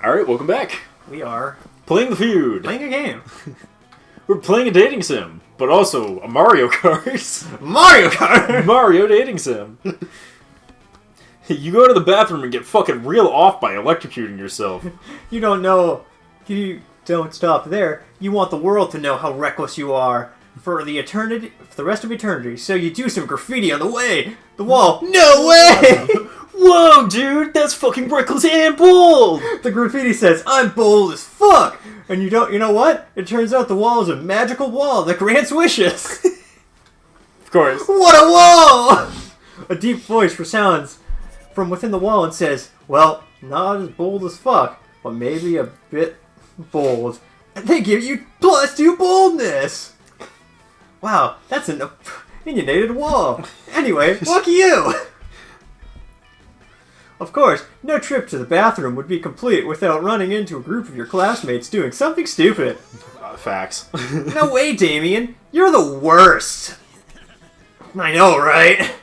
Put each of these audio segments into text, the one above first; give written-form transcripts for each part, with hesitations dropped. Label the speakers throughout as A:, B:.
A: Alright, welcome back.
B: We are
A: Playing the Feud.
B: playing a game.
A: We're playing a dating sim, but also a Mario Kart.
B: Mario Kart!
A: Mario dating sim. You go to the bathroom and get fucking real off by electrocuting yourself.
B: You don't know. You don't stop there. You want the world to know how reckless you are for the eternity, for the rest of eternity. So you do some graffiti on the wall. No way!
A: Whoa, dude, that's fucking reckless and bold!
B: The graffiti says, "I'm bold as fuck," and you know what? It turns out the wall is a magical wall that grants wishes.
A: Of course.
B: What a wall! A deep voice resounds from within the wall and says, "Well, not as bold as fuck, but maybe a bit bold." And they give you +2 boldness! Wow, that's an opinionated wall. Anyway, lucky you! Of course, no trip to the bathroom would be complete without running into a group of your classmates doing something stupid.
A: Facts.
B: No way, Damien. You're the worst. I know, right?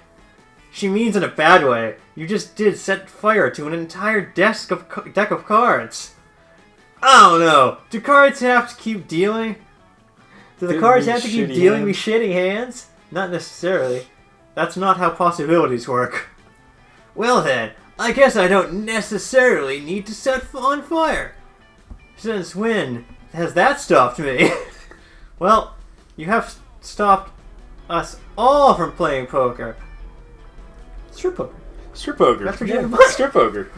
B: She means in a bad way. You just did set fire to an entire deck of cards. I don't know. Do cards have to keep dealing? Do the cards have to keep dealing me shitty hands? Not necessarily. That's not how possibilities work. Well then, I guess I don't necessarily need to set on fire. Since when has that stopped me? Well, you have stopped us all from playing poker. Strip poker.
A: Strip poker.
B: That's what you're
A: Yeah, strip poker.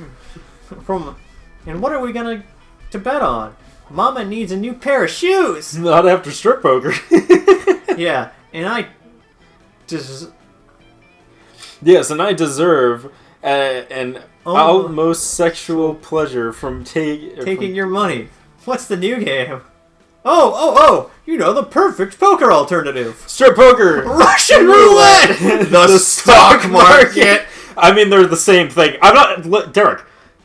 B: And what are we gonna to bet on? Mama needs a new pair of shoes!
A: Not after strip poker.
B: Yeah, and I just...
A: Yes, and I deserve an
B: Oh.
A: utmost sexual pleasure from
B: taking your money. What's the new game? Oh! You know, the perfect poker alternative.
A: strip poker.
B: Russian roulette! The stock market!
A: I mean, they're the same thing. Derek,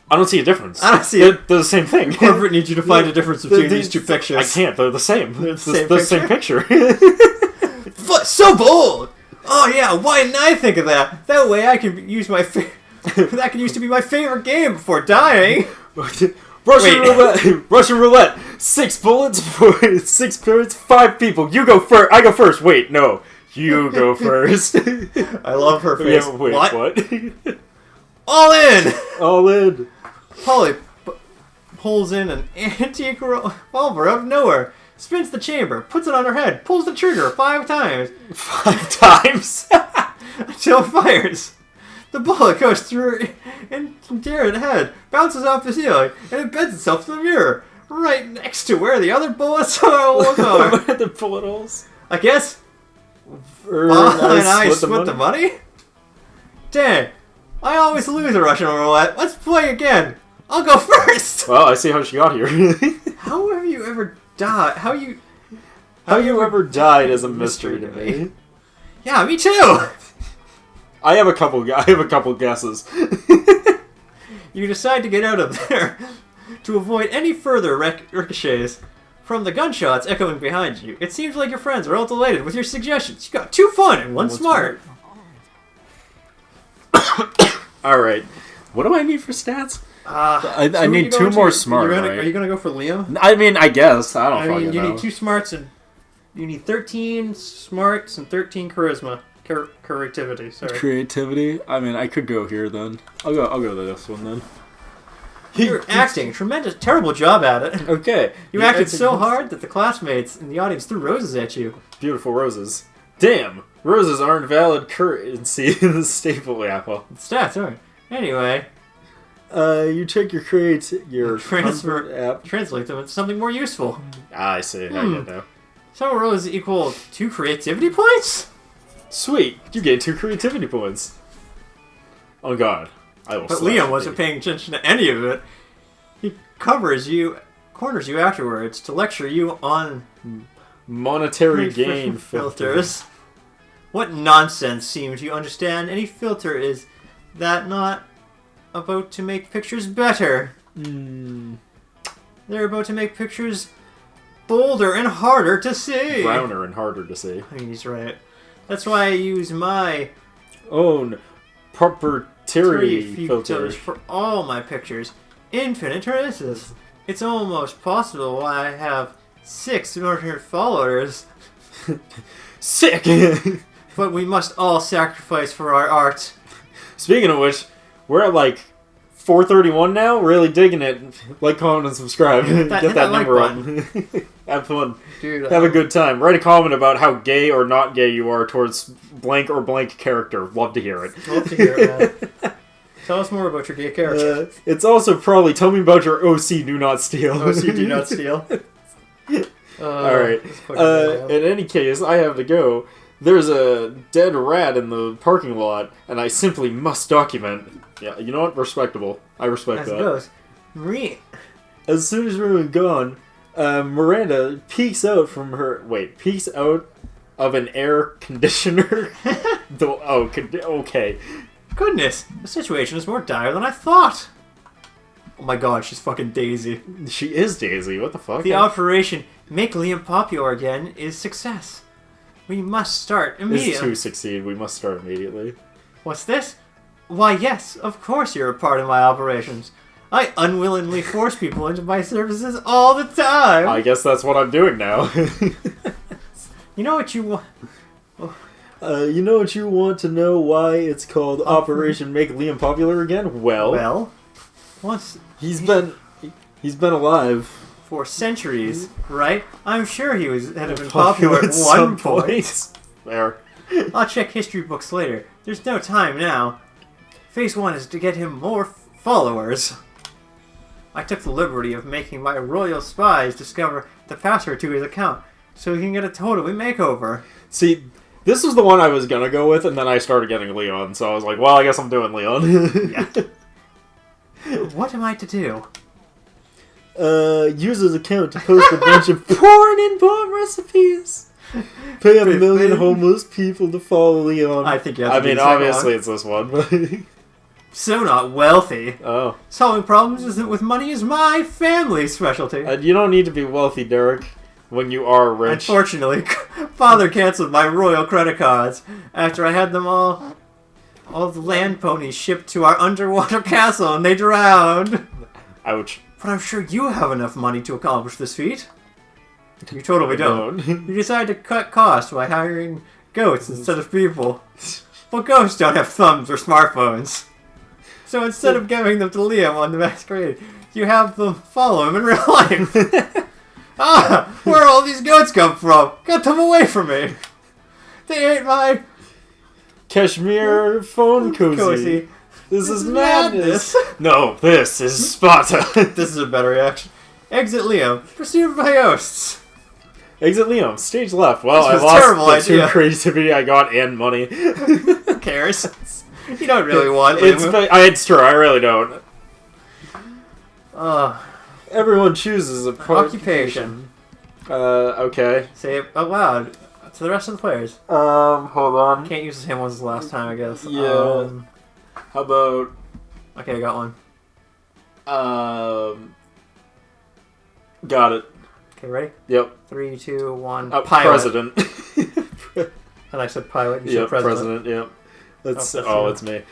A: I don't see a difference.
B: I don't see
A: they're,
B: it.
A: They're the same thing.
B: Corporate needs you to find a difference between these two pictures.
A: I can't. They're the same.
B: They're
A: the same picture.
B: So bold! Oh yeah, why didn't I think of that? That way I can use my... that could used to be my favorite game before dying.
A: Russian roulette. 6 bullets, 6 bullets, 5 people. You go first. I go first. Wait, no. You go first.
B: I love her face.
A: Yeah, wait, what?
B: All in!
A: All in.
B: Polly pulls in an antique revolver out of nowhere, spins the chamber, puts it on her head, pulls the trigger 5 times.
A: 5 times?
B: Until it fires. The bullet goes through her entire head, bounces off the ceiling, and embeds itself in the mirror, right next to where the other bullets are.
A: Where the bullet holes?
B: I guess.
A: And
B: I split the money? Dang. I always lose a Russian roulette. Let's play again. I'll go first.
A: Well, I see how she got here.
B: How have you ever died? How you
A: ever died is a mystery to me.
B: Yeah, me too.
A: I have a couple guesses.
B: You decide to get out of there to avoid any further ricochets from the gunshots echoing behind you. It seems like your friends are all delighted with your suggestions. You got 2 fun and 1 smart.
A: Alright. What do I need for stats? I need 2 more smart, right?
B: Are you going to go for Liam?
A: I mean, I guess. I don't fucking know.
B: You need 2 smarts and... You need 13 smarts and 13 charisma. Creativity, sorry.
A: Creativity? I mean, I could go here then. I'll go to this one then.
B: You're acting. Terrible job at it.
A: Okay.
B: You acted so hard that the classmates in the audience threw roses at you.
A: Beautiful roses. Damn! Roses aren't valid currency in the staple apple.
B: Stats aren't. Anyway.
A: You take your
B: translate them into something more useful.
A: I see. I get now.
B: So roses equal 2 creativity points?
A: Sweet. You gain 2 creativity points. Oh god.
B: But Liam wasn't paying attention to any of it. He corners you afterwards to lecture you on
A: monetary gain
B: filters. What nonsense seems you understand? Any filter is that not about to make pictures better. They're about to make pictures bolder and harder to see.
A: Browner and harder to see.
B: I mean, he's right. That's why I use my
A: own proprietary filters
B: for all my pictures. infinite traces. It's almost possible I have 6 million followers,
A: Sick!
B: but we must all sacrifice for our art.
A: Speaking of which, we're at like 431 now. Really digging it. Like, comment, and subscribe. Get that
B: like
A: number up. Have fun.
B: Dude,
A: Have a good time. Write a comment about how gay or not gay you are towards blank or blank character. Love to hear it.
B: Love to hear it, man. Tell us more about your gay character.
A: It's also probably tell me about your OC do not steal.
B: OC do not steal.
A: Alright. In any case, I have to go. There's a dead rat in the parking lot, and I simply must document. Yeah, you know what? Respectable. I respect that.
B: As it goes. Marie.
A: As soon as we're gone, Miranda peeks out of an air conditioner. Okay.
B: Goodness, the situation is more dire than I thought. Oh my god, she's fucking Daisy.
A: She is Daisy. What the fuck?
B: The operation Make Liam Popular Again is success. We must start immediately.
A: To succeed, we must start immediately.
B: What's this? Why, yes, of course you're a part of my operations. I unwillingly force people into my services all the time.
A: I guess that's what I'm doing now.
B: You know what you want?
A: You know what you want to know why it's called Operation Make Liam Popular Again? Well,
B: once
A: he's been alive
B: for centuries, right? I'm sure he had been popular at one point.
A: There.
B: I'll check history books later. There's no time now. Phase 1 is to get him more followers. I took the liberty of making my royal spies discover the password to his account, so he can get a totally makeover.
A: See, this was the one I was gonna go with, and then I started getting Leon, so I was like, well, I guess I'm doing Leon.
B: Yeah. What am I to do?
A: Use his account to post a bunch of porn and bomb recipes. Pay a million homeless people to follow Leon.
B: I think you have to do the
A: obviously
B: one.
A: it's this one, but...
B: So not wealthy.
A: Oh.
B: Solving problems isn't with money is my family's specialty.
A: You don't need to be wealthy, Derek, when you are rich.
B: Unfortunately, Father canceled my royal credit cards after I had them all the land ponies shipped to our underwater castle and they drowned.
A: Ouch.
B: But I'm sure you have enough money to accomplish this feat. You totally don't. You decide to cut costs by hiring goats instead of people. Well, ghosts don't have thumbs or smartphones. So instead of giving them to Liam on the masquerade, you have them follow him in real life. Where all these goats come from? Get them away from me. They ain't my...
A: Cashmere phone cozy. This is madness. No, this is Sparta.
B: This is a better reaction. Exit Liam, pursued by ghosts.
A: Exit Liam, stage left. Well, I lost the 2 creativity I got and money.
B: Who cares? You don't really want Liam.
A: It's true, I really don't. Everyone chooses a
B: occupation.
A: Okay.
B: Say it out loud to the rest of the players.
A: Hold on.
B: Can't use the same ones as last time, I guess.
A: Yeah. How about...
B: Okay, I got one.
A: Got it.
B: Okay, ready?
A: Yep.
B: 3, 2, 1.
A: Pilot. President.
B: And I said pilot, you said
A: president. Yep. It's me.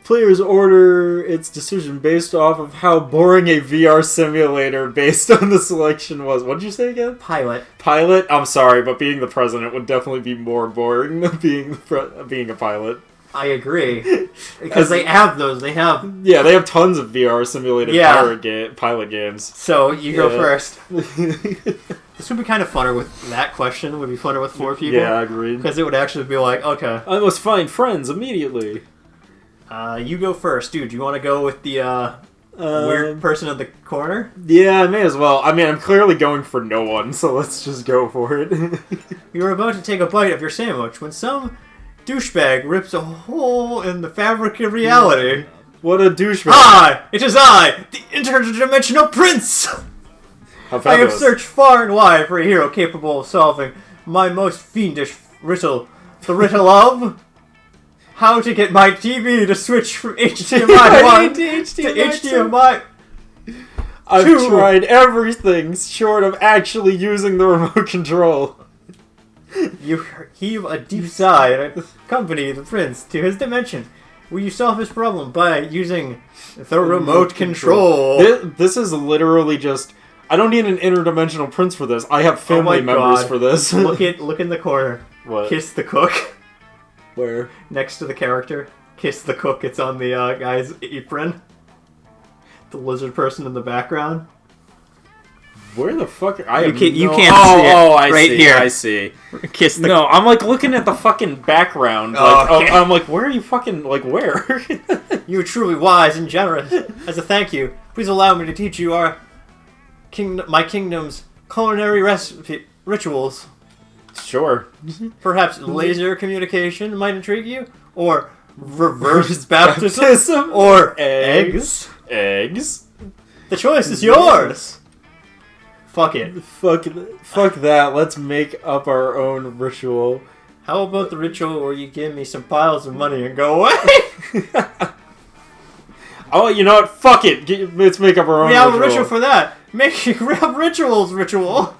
A: Players order its decision based off of how boring a VR simulator based on the selection was. What did you say again?
B: Pilot.
A: Pilot? I'm sorry, but being the president would definitely be more boring than being a pilot.
B: I agree. Because they have those. They have...
A: Yeah, they have tons of VR simulated pilot games.
B: So, you go first. This would be kind of funner with that question. It would be funner with 4 people.
A: Yeah, I agree.
B: Because it would actually be like, okay.
A: I must find friends immediately.
B: You go first. Dude, do you want to go with the weird person in the corner?
A: Yeah, I may as well. I mean, I'm clearly going for no one, so let's just go for it.
B: You were about to take a bite of your sandwich when some douchebag rips a hole in the fabric of reality.
A: What a douchebag.
B: Hi! It is I, the interdimensional prince! I have searched far and wide for a hero capable of solving my most fiendish riddle. The riddle of... how to get my TV to switch from HDMI 1 to HDMI 2.
A: I've tried everything short of actually using the remote control.
B: You heave a deep sigh and accompany the prince to his dimension. Will you solve this problem by using the remote control?
A: This is literally just... I don't need an interdimensional prince for this. I have family members for this.
B: Look in the corner.
A: What?
B: Kiss the cook.
A: Where?
B: Next to the character. Kiss the cook. It's on the guy's apron. The lizard person in the background.
A: Where the fuck?
B: You can't see it.
A: I see.
B: Here.
A: I see.
B: Kiss the.
A: No, I'm like looking at the fucking background. Like,
B: okay.
A: I'm like, where are you fucking like where?
B: You are truly wise and generous. As a thank you, please allow me to teach you my kingdom's culinary rituals.
A: Sure.
B: Perhaps laser communication might intrigue you, or reverse baptism, or eggs.
A: Eggs.
B: The choice is yours. Fuck it.
A: Fuck that. Let's make up our own ritual.
B: How about the ritual where you give me some piles of money and go away?
A: Oh, you know what? Fuck it. Let's make up our own ritual.
B: We have a ritual for that. Make rituals ritual.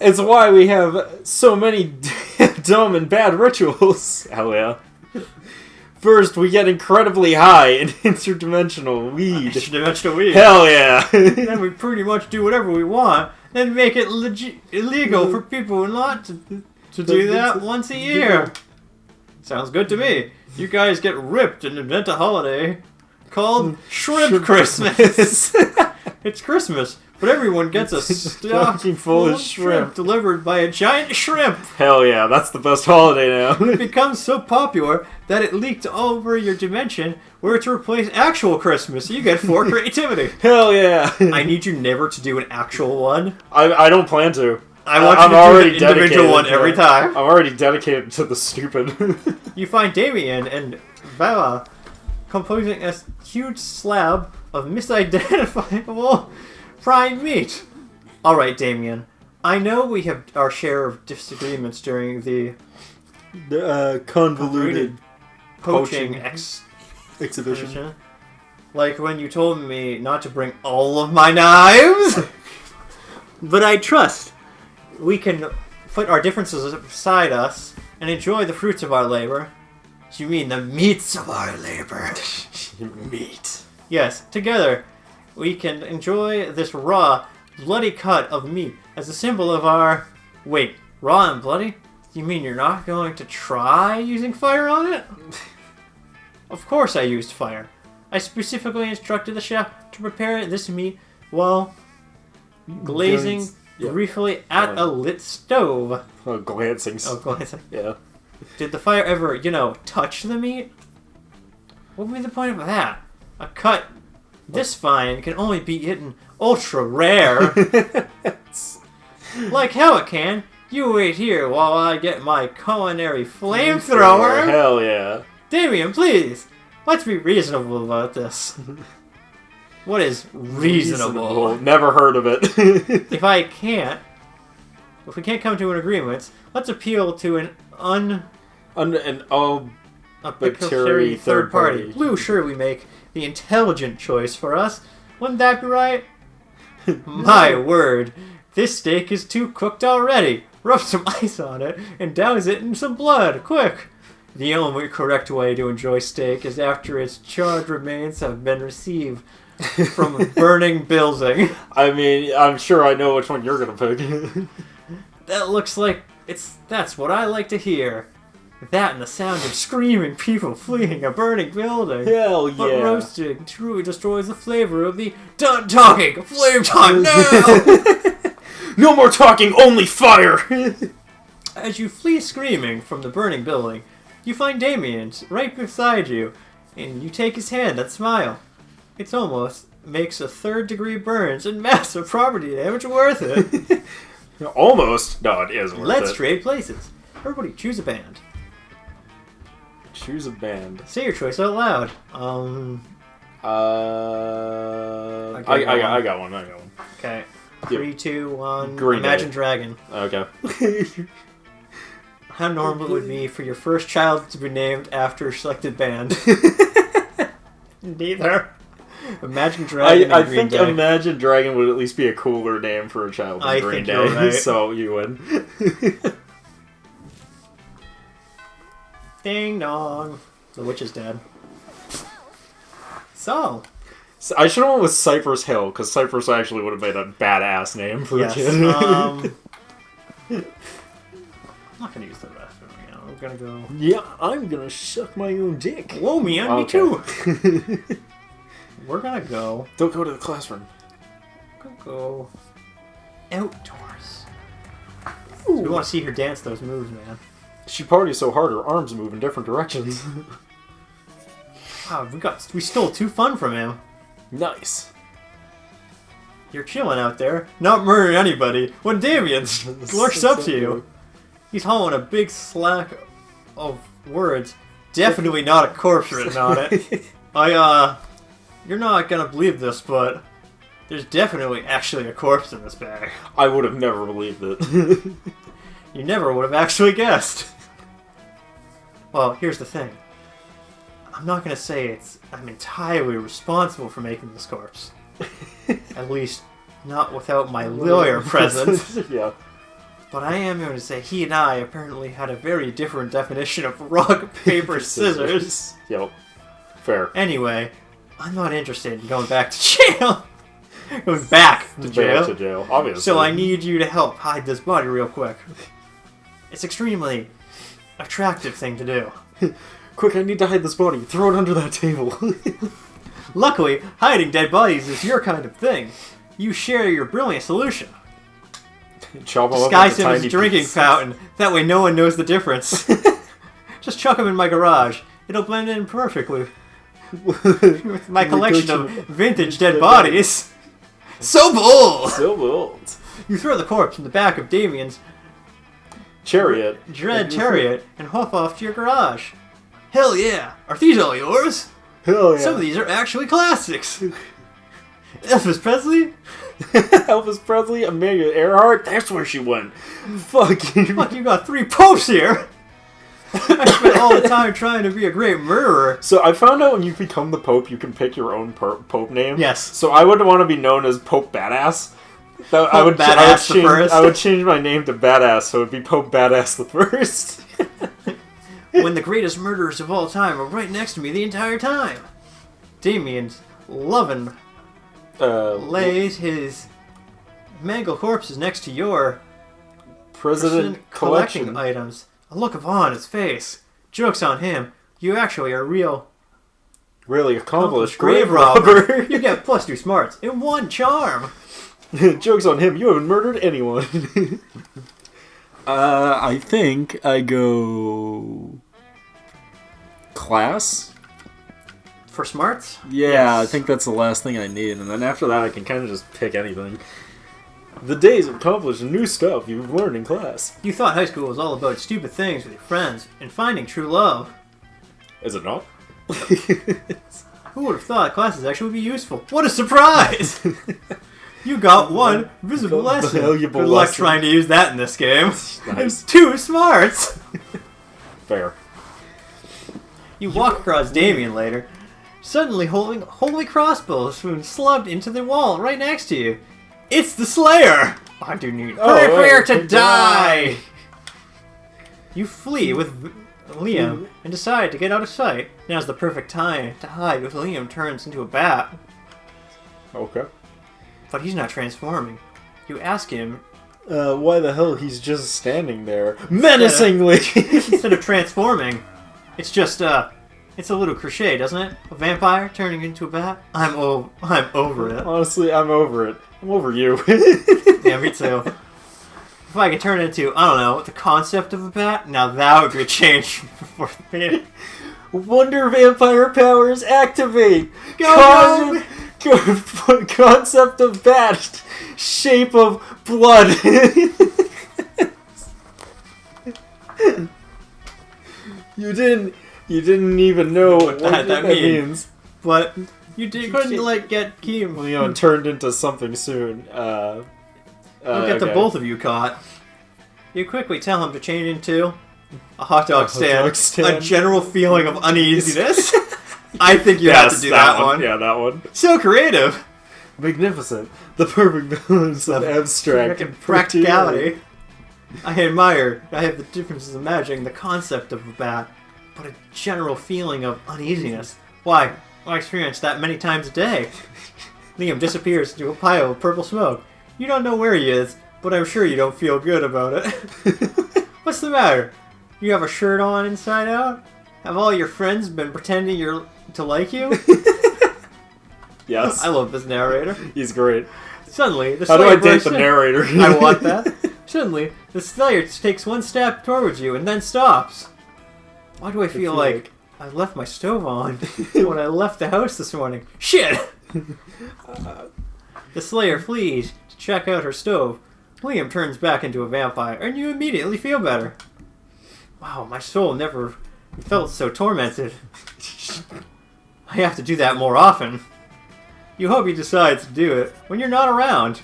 A: It's why we have so many dumb and bad rituals. Hell yeah. First, we get incredibly high in interdimensional weed.
B: Interdimensional weed.
A: Hell yeah.
B: Then we pretty much do whatever we want, then make it illegal for people not to do that once a year. Sounds good to me. You guys get ripped and invent a holiday called Shrimp Christmas. It's Christmas, but everyone gets a stocking full of shrimp delivered by a giant shrimp.
A: Hell yeah, that's the best holiday now.
B: It becomes so popular that it leaked over your dimension where to replace actual Christmas. You get 4 creativity.
A: Hell yeah.
B: I need you never to do an actual one.
A: I don't plan to.
B: I want you to do an individual one every time.
A: I'm already dedicated to the stupid.
B: You find Damien and Vala composing a huge slab of misidentifiable prime meat. Alright, Damien. I know we have our share of disagreements during the
A: convoluted
B: poaching
A: exhibition.
B: Like when you told me not to bring all of my knives. But I trust we can put our differences aside us and enjoy the fruits of our labor. You mean the meats of our labor.
A: Meat.
B: Yes, together we can enjoy this raw, bloody cut of meat as a symbol of our... Wait, raw and bloody? You mean you're not going to try using fire on it? Of course I used fire. I specifically instructed the chef to prepare this meat while glazing briefly at a lit stove.
A: Oh, glancing.
B: Oh, glancing.
A: Yeah.
B: Did the fire ever, touch the meat? What would be the point of that? A cut this fine can only be eaten ultra rare. Like how it can. You wait here while I get my culinary flamethrower.
A: Hell yeah.
B: Damien, please. Let's be reasonable about this. What is reasonable?
A: Never heard of it.
B: If we can't come to an agreement, let's appeal to an arbitrary third party. Blue surely make the intelligent choice for us. Wouldn't that be right? My word, this steak is too cooked already. Rub some ice on it and douse it in some blood, quick. The only correct way to enjoy steak is after its charred remains have been received from burning building.
A: I mean, I'm sure I know which one you're gonna pick.
B: That looks like that's what I like to hear. That and the sound of screaming people fleeing a burning building.
A: Hell yeah.
B: But roasting truly destroys the flavor of the done talking. Flame time now!
A: No more talking, only fire!
B: As you flee screaming from the burning building, you find Damien right beside you, and you take his hand and smile. It almost makes a 3rd-degree burns and massive property damage worth it.
A: Almost. No, it is worth it.
B: Let's trade places. Everybody choose a band.
A: Choose a band.
B: Say your choice out loud.
A: I got one.
B: Okay. 3, 2, 1.
A: Green
B: Imagine
A: Day.
B: Dragon.
A: Okay.
B: How normal it would be for your first child to be named after a selected band. Neither. Imagine Dragon.
A: I think Day. Imagine Dragon would at least be a cooler name for a child than Green Day. You're right. So you win.
B: Ding dong. The witch is dead. So
A: I should have went with Cypress Hill, because Cypress actually would have made a badass name for a kid.
B: I'm not going to use the restroom, I'm going to go...
A: Yeah, I'm going to suck my own dick.
B: Whoa, man, me too. We're going to go...
A: Don't go to the classroom.
B: Go outdoors. So we want to see her dance those moves, man.
A: She parties so hard her arms move in different directions.
B: Wow, we stole 2 fun from him.
A: Nice.
B: You're chilling out there, not murdering anybody, when Damien lurks up to you. He's hauling a big slack of words. Definitely not a corpse written on it. You're not gonna believe this, but there's definitely actually a corpse in this bag.
A: I would have never believed it.
B: You never would have actually guessed. Well, here's the thing. I'm not gonna say I'm entirely responsible for making this corpse. At least, not without my lawyer present.
A: Yeah.
B: But I am going to say he and I apparently had a very different definition of rock, paper, scissors.
A: Yep. Fair.
B: Anyway, I'm not interested in going back to jail. Going back to jail.
A: Back to jail, obviously.
B: So I need you to help hide this body real quick. It's extremely attractive thing to do.
A: Quick, I need to hide this body. Throw it under that table.
B: Luckily, hiding dead bodies is your kind of thing. You share your brilliant solution. Disguise him as a drinking fountain. That way no one knows the difference. Just chuck him in my garage. It'll blend in perfectly with my collection of vintage dead bodies. So bold!
A: So bold.
B: You throw the corpse in the back of Damien's
A: chariot
B: and hop off to your garage. Hell yeah! Are these all yours?
A: Hell yeah.
B: Some of these are actually classics. Elvis Presley?
A: Elvis Presley, Amelia Earhart, that's where she went. Fuck you.
B: Fuck, you got 3 popes here. I spent all the time trying to be a great murderer.
A: So I found out when you become the Pope, you can pick your own Pope name.
B: Yes.
A: So I would want to be known as Pope Badass. I would change my name to Badass, so it would be Pope Badass the First.
B: When the greatest murderers of all time are right next to me the entire time. Damien's loving lays his mangled corpses next to your
A: President collection
B: items. A look of awe on his face. Joke's on him. You actually are
A: really accomplished
B: grave robber. You get +2 smarts in 1 charm.
A: Joke's on him. You haven't murdered anyone. I think I go class.
B: For smarts?
A: Yeah, yes. I think that's the last thing I need. And then after that, I can kind of just pick anything. The days of accomplishing new stuff you've learned in class.
B: You thought high school was all about stupid things with your friends and finding true love.
A: Is it not?
B: Who would have thought classes actually would be useful? What a surprise! You got 1 visible lesson. Good luck trying to use that in this game.
A: Nice.
B: 2 smarts!
A: Fair.
B: You walk across Damien later, suddenly holding holy crossbow spoon slugged into the wall right next to you. It's the Slayer! I do need prepare to die! You flee with Liam and decide to get out of sight. Now's the perfect time to hide if Liam turns into a bat.
A: Okay.
B: But he's not transforming. You ask him...
A: why the hell he's just standing there menacingly
B: instead of transforming. It's just, it's a little cliche, doesn't it? A vampire turning into a bat? I'm over it.
A: Honestly, I'm over it. I'm over you.
B: Yeah, me too. If I could turn it into, I don't know, the concept of a bat, now that would be a change for me.
A: Wonder vampire powers activate!
B: Go!
A: Concept of bat, shape of blood. You didn't even know what that means.
B: But you couldn't get Keem.
A: Leon turned into something soon.
B: We'll get the both of you caught. You quickly tell him to change into a hot dog stand. A general feeling of uneasiness. I think you have to do that one.
A: Yeah, that one.
B: So creative.
A: Magnificent. The perfect balance of abstract and
B: practicality. I have the differences of imagining the concept of a bat. but a general feeling of uneasiness. Why, I experience that many times a day. Liam disappears into a pile of purple smoke. You don't know where he is, but I'm sure you don't feel good about it. What's the matter? You have a shirt on inside out? Have all your friends been pretending to like you?
A: Yes.
B: I love this narrator.
A: He's great.
B: Suddenly, the
A: How do I date the narrator?
B: I want that. Suddenly, the Slayer takes one step towards you and then stops. Why do I feel like I left my stove on when I left the house this morning? Shit! The Slayer flees to check out her stove. Liam turns back into a vampire, and you immediately feel better. Wow, my soul never felt so tormented. I have to do that more often. You hope he decides to do it when you're not around.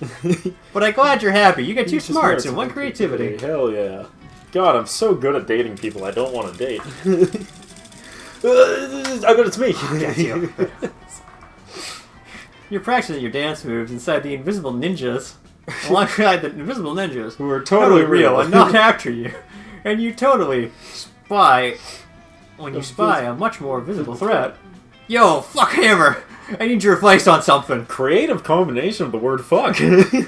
B: But I'm glad you're happy. You get 2 smarts and 1 creativity.
A: Hell yeah. God, I'm so good at dating people I don't want to date. I bet it's me.
B: That's you. You're practicing your dance moves inside the invisible ninjas. Alongside the invisible ninjas.
A: Who are totally real
B: and not after you. And you totally spy when you spy a much more visible threat. Yo, fuck Hammer! I need your advice on something.
A: Creative combination of the word fuck.
B: Do you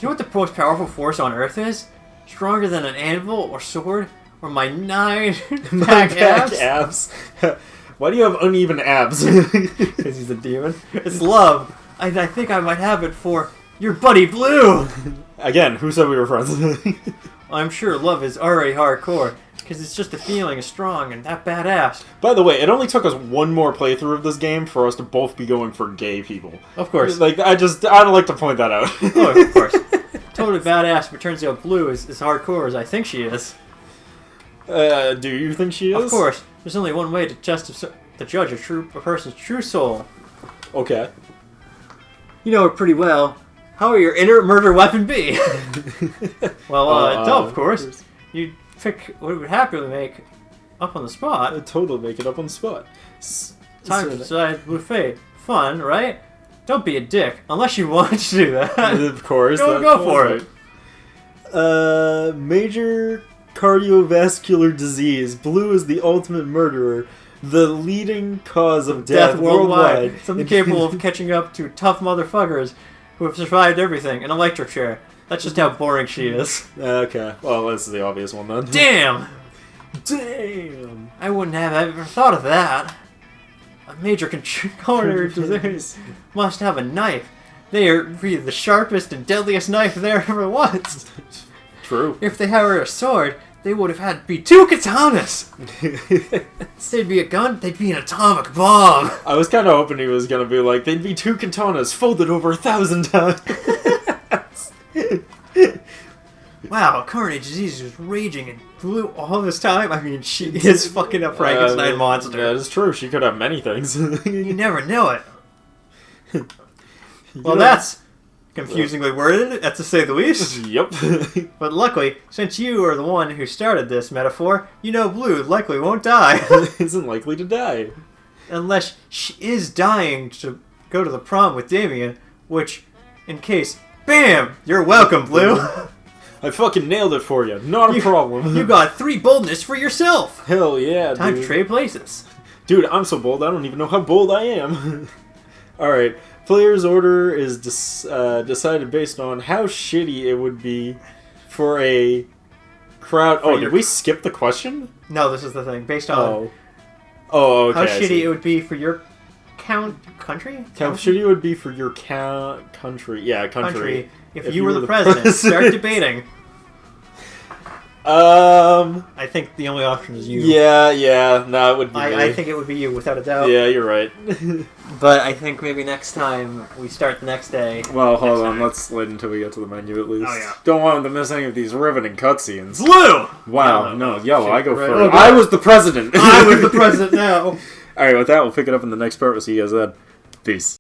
B: know what the most powerful force on Earth is? Stronger than an anvil or sword or my 9-pack abs?
A: Why do you have uneven abs?
B: Because he's a demon. It's love. I think I might have it for your buddy Blue.
A: Again, who said we were friends?
B: I'm sure love is already hardcore. Because it's just a feeling is strong and that badass.
A: By the way, it only took us one more playthrough of this game for us to both be going for gay people.
B: Of course.
A: Like, I'd like to point that out.
B: Oh, of course. Totally badass, but turns out Blue is as hardcore as I think she is.
A: Do you think she is?
B: Of course. There's only one way to judge a person's true soul.
A: Okay.
B: You know it pretty well. How will your inner murder weapon be? Well, no, of course. You pick what it would happily make up on the spot.
A: I'd totally make it up on the spot.
B: Time to decide buffet. Fun, right? Don't be a dick, unless you want to do that.
A: Of course.
B: Go for it.
A: Major cardiovascular disease. Blue is the ultimate murderer. The leading cause of death worldwide.
B: Something capable of catching up to tough motherfuckers who have survived everything. An electric chair. That's just how boring she is.
A: Okay. Well, this is the obvious one then.
B: Damn!
A: Damn!
B: I wouldn't have ever thought of that. A major coronary disease must have a knife. They are the sharpest and deadliest knife there ever was.
A: True.
B: If they had a sword, they would have had to be 2 katanas. They'd be a gun, they'd be an atomic bomb.
A: I was kind of hoping he was going to be like, they'd be 2 katanas folded over 1,000 times.
B: Wow, coronary disease was raging and Blue all this time. I mean, she is fucking a Frankenstein monster.
A: That is true. She could have many things.
B: You never know it. Well, that's confusingly worded, to say the least.
A: Yep.
B: But luckily, since you are the one who started this metaphor, you know Blue likely won't die.
A: Isn't likely to die.
B: Unless she is dying to go to the prom with Damien, which, in case, BAM! You're welcome, Blue!
A: I fucking nailed it for you. Not a problem.
B: You got 3 boldness for yourself!
A: Hell yeah,
B: Time
A: dude.
B: to trade places.
A: Dude, I'm so bold, I don't even know how bold I am. Alright, player's order is decided based on how shitty it would be for a crowd... Oh, did we skip the question?
B: No, this is the thing. Based on
A: Oh, okay.
B: How shitty it would be for your country?
A: How shitty it would be for your country. Yeah, country.
B: If you were the president. Start debating. I think the only option is you.
A: Yeah. No, it would be me.
B: I think it would be you, without a doubt.
A: Yeah, you're right.
B: But I think maybe next time we start the next day.
A: Well, hold on. Let's wait until we get to the menu at least.
B: Oh, yeah.
A: Don't want them to miss any of these riveting cutscenes.
B: Blue!
A: Wow, no, yellow. I go
B: right.
A: first.
B: Okay.
A: I was the president.
B: I was the president now.
A: Alright, with that, we'll pick it up in the next part. We'll see you guys then. Peace.